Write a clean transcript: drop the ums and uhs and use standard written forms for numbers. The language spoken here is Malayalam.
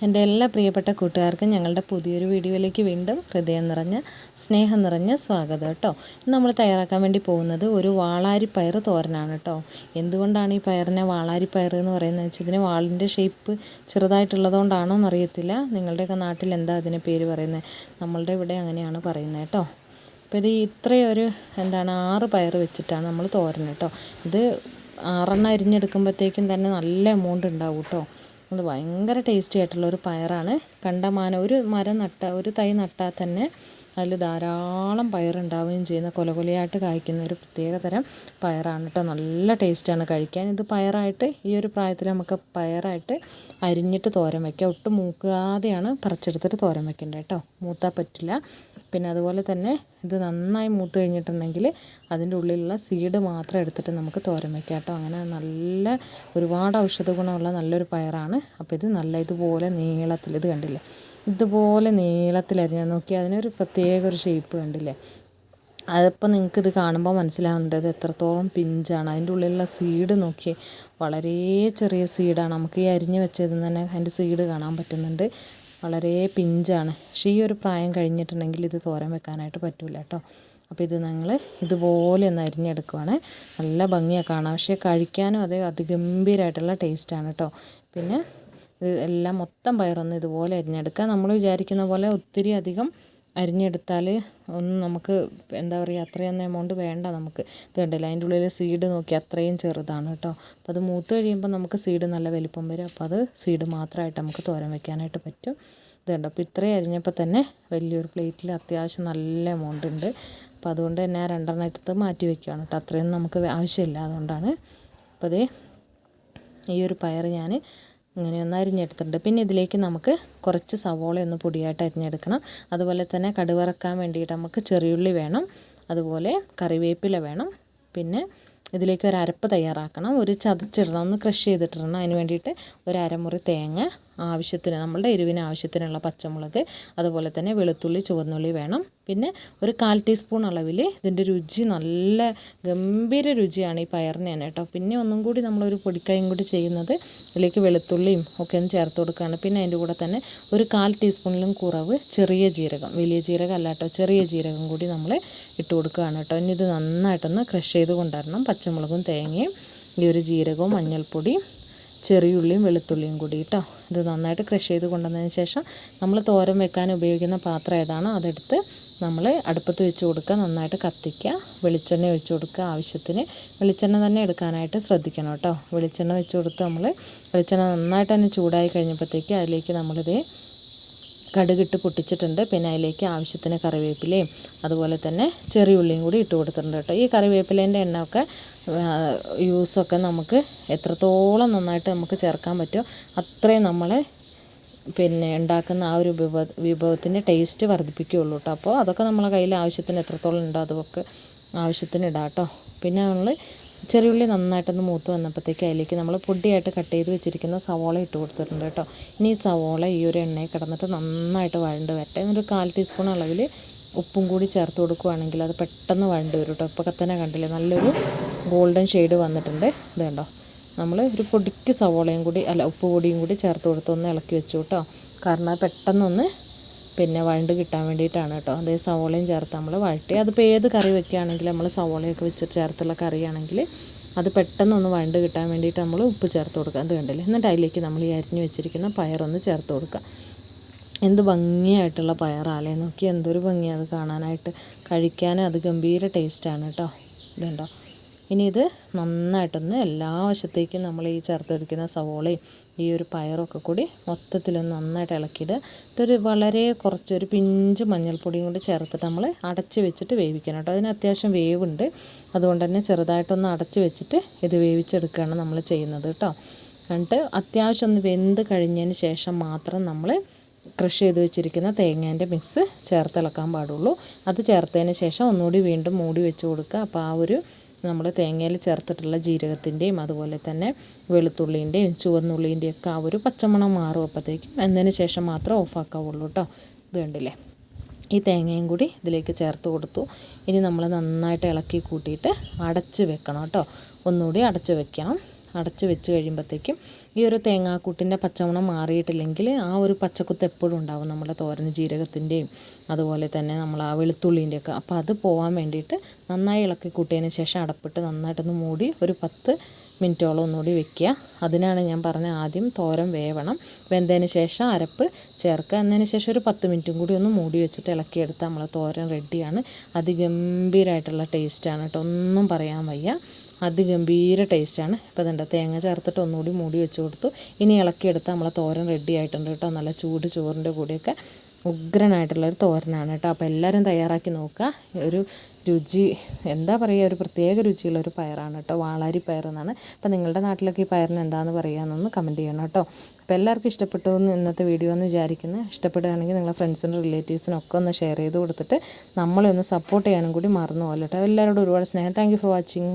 എൻ്റെ എല്ലാ പ്രിയപ്പെട്ട കൂട്ടുകാർക്കും ഞങ്ങളുടെ പുതിയൊരു വീഡിയോയിലേക്ക് വീണ്ടും ഹൃദയം നിറഞ്ഞ സ്നേഹം നിറഞ്ഞ സ്വാഗതം കേട്ടോ. നമ്മൾ തയ്യാറാക്കാൻ വേണ്ടി പോകുന്നത് ഒരു വാളാരിപ്പയർ തോരനാണ് കേട്ടോ. എന്തുകൊണ്ടാണ് ഈ പയറിനെ വാളാരിപ്പയർ എന്ന് പറയുന്നത് വെച്ചാൽ ഇതിന് വാളിൻ്റെ ഷേപ്പ് ചെറുതായിട്ടുള്ളതുകൊണ്ടാണോ എന്നറിയത്തില്ല. നിങ്ങളുടെയൊക്കെ നാട്ടിൽ എന്താ അതിന് പേര് പറയുന്നത്? നമ്മളുടെ ഇവിടെ അങ്ങനെയാണ് പറയുന്നത് കേട്ടോ. അപ്പോൾ ഇത് ഇത്രയൊരു 6 പയർ വെച്ചിട്ടാണ് നമ്മൾ തോരൻ കേട്ടോ. ഇത് 6 അരിഞ്ഞെടുക്കുമ്പോഴത്തേക്കും തന്നെ നല്ല എമൗണ്ട് ഉണ്ടാവും കേട്ടോ. അത് ഭയങ്കര ടേസ്റ്റി ആയിട്ടുള്ളൊരു പയറാണ്. കണ്ടമാനം ഒരു തൈ നട്ടാൽ തന്നെ അതിൽ ധാരാളം പയറുണ്ടാവുകയും ചെയ്യുന്ന കൊലകൊലയായിട്ട് കായ്ക്കുന്ന ഒരു പ്രത്യേക തരം പയറാണ് കേട്ടോ. നല്ല ടേസ്റ്റാണ് കഴിക്കാൻ. ഇത് പയറായിട്ട് ഈ ഒരു പ്രായത്തിൽ നമുക്ക് പയറായിട്ട് അരിഞ്ഞിട്ട് തോരൻ വയ്ക്കാം. ഒട്ടും മൂക്കാതെയാണ് പറിച്ചെടുത്തിട്ട് തോരൻ വയ്ക്കേണ്ടത് കേട്ടോ. മൂത്താൽ പറ്റില്ല. പിന്നെ അതുപോലെ തന്നെ ഇത് നന്നായി മൂത്ത് കഴിഞ്ഞിട്ടുണ്ടെങ്കിൽ അതിൻ്റെ ഉള്ളിലുള്ള സീഡ് മാത്രം എടുത്തിട്ട് നമുക്ക് തോരൻ വയ്ക്കാം കേട്ടോ. അങ്ങനെ നല്ല ഒരുപാട് ഔഷധ ഗുണമുള്ള നല്ലൊരു പയറാണ്. അപ്പോൾ ഇത് ഇതുപോലെ നീളത്തിൽ, ഇത് കണ്ടില്ലേ, ഇതുപോലെ നീളത്തിലരിഞ്ഞാൽ നോക്കി അതിനൊരു പ്രത്യേക ഒരു ഷേപ്പ് കണ്ടില്ലേ. അതിപ്പോൾ നിങ്ങൾക്കിത് കാണുമ്പോൾ മനസ്സിലാവുന്നുണ്ട് ഇത് എത്രത്തോളം പിഞ്ചാണ്. അതിൻ്റെ ഉള്ളിലുള്ള സീഡ് നോക്കി, വളരെ ചെറിയ സീഡാണ്. നമുക്ക് ഈ അരിഞ്ഞ് വെച്ചതിൽ തന്നെ അതിൻ്റെ സീഡ് കാണാൻ പറ്റുന്നുണ്ട്. വളരെ പിഞ്ചാണ്. പക്ഷേ ഈ ഒരു പ്രായം കഴിഞ്ഞിട്ടുണ്ടെങ്കിൽ ഇത് തോരൻ വെക്കാനായിട്ട് പറ്റില്ല കേട്ടോ. അപ്പോൾ ഇത് ഞങ്ങൾ ഇതുപോലെ ഒന്ന് അരിഞ്ഞെടുക്കുവാണ്. നല്ല ഭംഗിയാണ് കാണാം. പക്ഷേ കഴിക്കാനും അതേ അതിഗംഭീരമായിട്ടുള്ള ടേസ്റ്റാണ് കേട്ടോ. പിന്നെ ഇത് എല്ലാം മൊത്തം പയറൊന്ന് ഇതുപോലെ അരിഞ്ഞെടുക്കുക. നമ്മൾ വിചാരിക്കുന്ന പോലെ ഒത്തിരി അധികം അരിഞ്ഞെടുത്താൽ ഒന്നും നമുക്ക് എന്താ പറയുക, അത്രയൊന്നും എമൗണ്ട് വേണ്ട നമുക്ക്. ഇത് കണ്ടില്ല, അതിൻ്റെ ഉള്ളിൽ സീഡ് നോക്കി അത്രയും ചെറുതാണ് കേട്ടോ. അപ്പോൾ അത് മൂത്ത് കഴിയുമ്പോൾ നമുക്ക് സീഡ് നല്ല വലിപ്പം വരും. അപ്പോൾ അത് സീഡ് മാത്രമായിട്ട് നമുക്ക് തോരൻ വയ്ക്കാനായിട്ട് പറ്റും. ഇത് കണ്ടോ. അപ്പോൾ ഇത്രയും അരിഞ്ഞപ്പോൾ തന്നെ വലിയൊരു പ്ലേറ്റിൽ അത്യാവശ്യം നല്ല എമൗണ്ട് ഉണ്ട്. അപ്പോൾ അതുകൊണ്ട് തന്നെ 2 എടുത്ത് മാറ്റി വയ്ക്കുകയാണ് കേട്ടോ. അത്രയൊന്നും നമുക്ക് ആവശ്യമില്ല, അതുകൊണ്ടാണ്. അപ്പോൾ അതേ ഈ ഒരു പയർ ഞാൻ ഇങ്ങനെയൊന്ന് അരിഞ്ഞെടുത്തിട്ടുണ്ട്. പിന്നെ ഇതിലേക്ക് നമുക്ക് കുറച്ച് സവോളയൊന്ന് പൊടിയായിട്ട് അരിഞ്ഞെടുക്കണം. അതുപോലെ തന്നെ കടുക് വറക്കാൻ വേണ്ടിയിട്ട് നമുക്ക് ചെറിയുള്ളി വേണം. അതുപോലെ കറിവേപ്പില വേണം. പിന്നെ ഇതിലേക്ക് ഒരു അരപ്പ് തയ്യാറാക്കണം. ഒരു ചതച്ചിടണം, ഒന്ന് ക്രഷ് ചെയ്തിട്ടിടണം. അതിന് വേണ്ടിയിട്ട് ഒരു അരമുറി തേങ്ങ, ആവശ്യത്തിന് നമ്മളുടെ എരിവിന് ആവശ്യത്തിനുള്ള പച്ചമുളക്, അതുപോലെ തന്നെ വെളുത്തുള്ളി, ചുവന്നുള്ളി വേണം. പിന്നെ ഒരു 1/4 ടീസ്പൂൺ അളവിൽ ഇതിൻ്റെ രുചി നല്ല ഗംഭീര രുചിയാണ് ഈ പയറിന് തന്നെ കേട്ടോ. പിന്നെ ഒന്നും കൂടി നമ്മളൊരു പൊടിക്കൈയും കൂടി ചെയ്യുന്നത് ഇതിലേക്ക് വെളുത്തുള്ളിയും ഒക്കെ ഒന്ന് ചേർത്ത് കൊടുക്കുകയാണ്. പിന്നെ അതിൻ്റെ കൂടെ തന്നെ ഒരു 1/4 ടീസ്പൂണിലും കുറവ് ചെറിയ ജീരകം, വലിയ ജീരകം അല്ല കേട്ടോ, ചെറിയ ജീരകം കൂടി നമ്മൾ ഇട്ട് കൊടുക്കുകയാണ് കേട്ടോ. ഇനി ഇത് നന്നായിട്ടൊന്ന് ക്രഷ് ചെയ്ത് കൊണ്ടുവരണം. പച്ചമുളകും തേങ്ങയും ഈ ഒരു ജീരകവും മഞ്ഞൾപ്പൊടി ചെറിയുള്ളിയും വെളുത്തുള്ളിയും കൂടി കേട്ടോ. ഇത് നന്നായിട്ട് ക്രഷ് ചെയ്ത് കൊണ്ടുവന്നതിന് ശേഷം നമ്മൾ തോരൻ വെക്കാൻ ഉപയോഗിക്കുന്ന പാത്രം ഏതാണോ അതെടുത്ത് നമ്മൾ അടുപ്പത്ത് വെച്ച് കൊടുക്കുക. നന്നായിട്ട് കത്തിക്കുക. വെളിച്ചെണ്ണ ഒഴിച്ച് കൊടുക്കുക. ആവശ്യത്തിന് വെളിച്ചെണ്ണ തന്നെ എടുക്കാനായിട്ട് ശ്രദ്ധിക്കണം കേട്ടോ. വെളിച്ചെണ്ണ വെച്ച് കൊടുത്ത് വെളിച്ചെണ്ണ നന്നായിട്ട് തന്നെ ചൂടായി കഴിഞ്ഞപ്പോഴത്തേക്ക് അതിലേക്ക് നമ്മളിത് കടുകിട്ട് പൊട്ടിച്ചിട്ടുണ്ട്. പിന്നെ അതിലേക്ക് ആവശ്യത്തിന് കറിവേപ്പിലയും അതുപോലെ തന്നെ ചെറിയ ഉള്ളിയും കൂടി ഇട്ട് കൊടുത്തിട്ടുണ്ട് കേട്ടോ. ഈ കറിവേപ്പിലേൻ്റെ എണ്ണയൊക്കെ യൂസൊക്കെ നമുക്ക് എത്രത്തോളം നന്നായിട്ട് നമുക്ക് ചേർക്കാൻ പറ്റുമോ അത്രയും നമ്മൾ ഉണ്ടാക്കുന്ന ആ ഒരു വിഭവത്തിൻ്റെ ടേസ്റ്റ് വർദ്ധിപ്പിക്കുകയുള്ളൂ കേട്ടോ. അപ്പോൾ അതൊക്കെ നമ്മളെ കയ്യിൽ ആവശ്യത്തിന് എത്രത്തോളം ഉണ്ടോ അതൊക്കെ ആവശ്യത്തിന് ഇടാം കേട്ടോ. പിന്നെ നമ്മൾ ചെറിയുള്ളി നന്നായിട്ടൊന്ന് മൂത്ത് വന്നപ്പോഴത്തേക്ക് അതിലേക്ക് നമ്മൾ പൊടിയായിട്ട് കട്ട് ചെയ്ത് വെച്ചിരിക്കുന്ന സവോള ഇട്ട് കൊടുത്തിട്ടുണ്ട് കേട്ടോ. ഇനി ഈ സവോള ഈ ഒരു എണ്ണയിൽ കിടന്നിട്ട് നന്നായിട്ട് വഴണ്ട് വരട്ടെ. ഒരു 1/4 ടീസ്പൂൺ അളവിൽ ഉപ്പും കൂടി ചേർത്ത് കൊടുക്കുകയാണെങ്കിൽ അത് പെട്ടെന്ന് വഴണ്ട് വരും കേട്ടോ. ഇപ്പോൾ തന്നെ കണ്ടില്ലേ, നല്ലൊരു ഗോൾഡൻ ഷെയ്ഡ് വന്നിട്ടുണ്ട്. ഇത് കണ്ടോ. നമ്മൾ ഒരു പൊടിക്ക് സവോളയും കൂടി ഉപ്പ് പൊടിയും കൂടി ചേർത്ത് കൊടുത്ത് ഒന്ന് ഇളക്കി വെച്ചു കേട്ടോ. കാരണം അത് പെട്ടെന്നൊന്ന് വഴണ്ട് കിട്ടാൻ വേണ്ടിയിട്ടാണ് കേട്ടോ. അതേ സവോളയും ചേർത്ത് നമ്മൾ വഴറ്റി, അതിപ്പോൾ ഏത് കറി വെക്കുകയാണെങ്കിൽ നമ്മൾ സവോളയൊക്കെ വെച്ച് ചേർത്തുള്ള കറിയാണെങ്കിൽ അത് പെട്ടെന്നൊന്ന് വഴണ്ട് കിട്ടാൻ വേണ്ടിയിട്ട് നമ്മൾ ഉപ്പ് ചേർത്ത് കൊടുക്കുക. അത് കണ്ടില്ലേ. എന്നിട്ട് അതിലേക്ക് നമ്മൾ ഈ അരിഞ്ഞു വെച്ചിരിക്കുന്ന പയറൊന്ന് ചേർത്ത് കൊടുക്കുക. എന്ത് ഭംഗിയായിട്ടുള്ള പയറാലേ നോക്കി, എന്തൊരു ഭംഗിയാണ് അത് കാണാനായിട്ട്. കഴിക്കാനും അത് ഗംഭീര ടേസ്റ്റാണ് കേട്ടോ. ഇതുണ്ടോ. ഇനി ഇത് നന്നായിട്ടൊന്ന് എല്ലാ വശത്തേക്കും നമ്മൾ ഈ ചേർത്തെടുക്കുന്ന സവോളയും ഈ ഒരു പയറൊക്കെ കൂടി മൊത്തത്തിലൊന്ന് നന്നായിട്ട് ഇളക്കിയിടുക. ഇതൊരു വളരെ കുറച്ചൊരു പിഞ്ച് മഞ്ഞൾപ്പൊടിയും കൂടി ചേർത്തിട്ട് നമ്മൾ അടച്ച് വെച്ചിട്ട് വേവിക്കണം കേട്ടോ. അതിന് അത്യാവശ്യം വേവുണ്ട്. അതുകൊണ്ട് തന്നെ ചെറുതായിട്ടൊന്ന് അടച്ച് വെച്ചിട്ട് ഇത് വേവിച്ചെടുക്കുകയാണ് നമ്മൾ ചെയ്യുന്നത് കേട്ടോ. എന്നിട്ട് അത്യാവശ്യം ഒന്ന് വെന്ത് കഴിഞ്ഞതിന് ശേഷം മാത്രം നമ്മൾ ക്രഷ് ചെയ്ത് വെച്ചിരിക്കുന്ന തേങ്ങേൻ്റെ മിക്സ് ചേർത്തിളക്കാൻ പാടുള്ളൂ. അത് ചേർത്തതിന് ശേഷം ഒന്നുകൂടി വീണ്ടും മൂടി വെച്ച് കൊടുക്കുക. അപ്പോൾ ആ ഒരു നമ്മൾ തേങ്ങയിൽ ചേർത്തിട്ടുള്ള ജീരകത്തിൻ്റെയും അതുപോലെ തന്നെ വെളുത്തുള്ളിൻ്റെയും ചുവന്നുള്ളിൻ്റെയും ഒക്കെ ആ ഒരു പച്ചമണം മാറും അപ്പോഴത്തേക്കും. എന്നതിന് ശേഷം മാത്രം ഓഫാക്കാവുള്ളൂ കേട്ടോ. ഇത് കണ്ടില്ലേ. ഈ തേങ്ങയും കൂടി ഇതിലേക്ക് ചേർത്ത് കൊടുത്തു. ഇനി നമ്മൾ നന്നായിട്ട് ഇളക്കി കൂട്ടിയിട്ട് അടച്ച് വെക്കണം കേട്ടോ. ഒന്നുകൂടി അടച്ച് വെക്കണം. അടച്ച് വെച്ച് കഴിയുമ്പോഴത്തേക്കും ഈ ഒരു തേങ്ങാക്കൂട്ടിൻ്റെ പച്ചമണം മാറിയിട്ടില്ലെങ്കിൽ ആ ഒരു പച്ചക്കുത്ത് എപ്പോഴും ഉണ്ടാവും നമ്മുടെ തോരന്, ജീരകത്തിൻ്റെയും അതുപോലെ തന്നെ നമ്മൾ ആ വെളുത്തുള്ളീൻ്റെയൊക്കെ. അപ്പോൾ അത് പോകാൻ വേണ്ടിയിട്ട് നന്നായി ഇളക്കി കൂട്ടിയതിന് ശേഷം അടപ്പിട്ട് നന്നായിട്ടൊന്ന് മൂടി ഒരു 10 മിനിറ്റോളം ഒന്നുകൂടി വെക്കുക. അതിനാണ് ഞാൻ പറഞ്ഞ ആദ്യം തോരൻ വേവണം, വെന്തതിന് ശേഷം അരപ്പ് ചേർക്കുക. എന്നതിന് ശേഷം ഒരു 10 മിനിറ്റും കൂടി ഒന്ന് മൂടി വെച്ചിട്ട് ഇളക്കിയെടുത്താൽ നമ്മളെ തോരൻ റെഡിയാണ്. അതിഗംഭീരമായിട്ടുള്ള ടേസ്റ്റാണ് കേട്ടോ, ഒന്നും പറയാൻ വയ്യ. അതിഗംഭീര ടേസ്റ്റാണ്. ഇപ്പോൾ ഇതുണ്ട്, തേങ്ങ ചേർത്തിട്ട് ഒന്നുകൂടി മൂടി വെച്ച് കൊടുത്തു. ഇനി ഇളക്കിയെടുത്താൽ നമ്മളെ തോരൻ റെഡി ആയിട്ടുണ്ട് കേട്ടോ. നല്ല ചൂട് ചോറിൻ്റെ കൂടെയൊക്കെ ഉഗ്രനായിട്ടുള്ളൊരു തോരനാണ് കേട്ടോ. അപ്പോൾ എല്ലാവരും തയ്യാറാക്കി നോക്കുക. ഒരു രുചി എന്താ പറയുക, ഒരു പ്രത്യേക രുചിയുള്ളൊരു പയറാണ് കേട്ടോ, വാളാരി പയർ എന്നാണ്. അപ്പോൾ നിങ്ങളുടെ നാട്ടിലൊക്കെ ഈ പയറിന് എന്താണെന്ന് പറയുകയെന്നൊന്ന് കമൻറ്റ് ചെയ്യണം കേട്ടോ. അപ്പോൾ എല്ലാവർക്കും ഇഷ്ടപ്പെട്ടു എന്ന് ഇന്നത്തെ വീഡിയോ എന്ന് വിചാരിക്കുന്നത്. ഇഷ്ടപ്പെടുകയാണെങ്കിൽ നിങ്ങളുടെ ഫ്രണ്ട്സിനും റിലേറ്റീവ്സിനൊക്കെ ഒന്ന് ഷെയർ ചെയ്ത് കൊടുത്തിട്ട് നമ്മളെ ഒന്ന് സപ്പോർട്ട് ചെയ്യാനും കൂടി മറന്നു പോകല്ലോ കേട്ടോ. എല്ലാവരോടും ഒരുപാട് സ്നേഹം. Thank you for watching.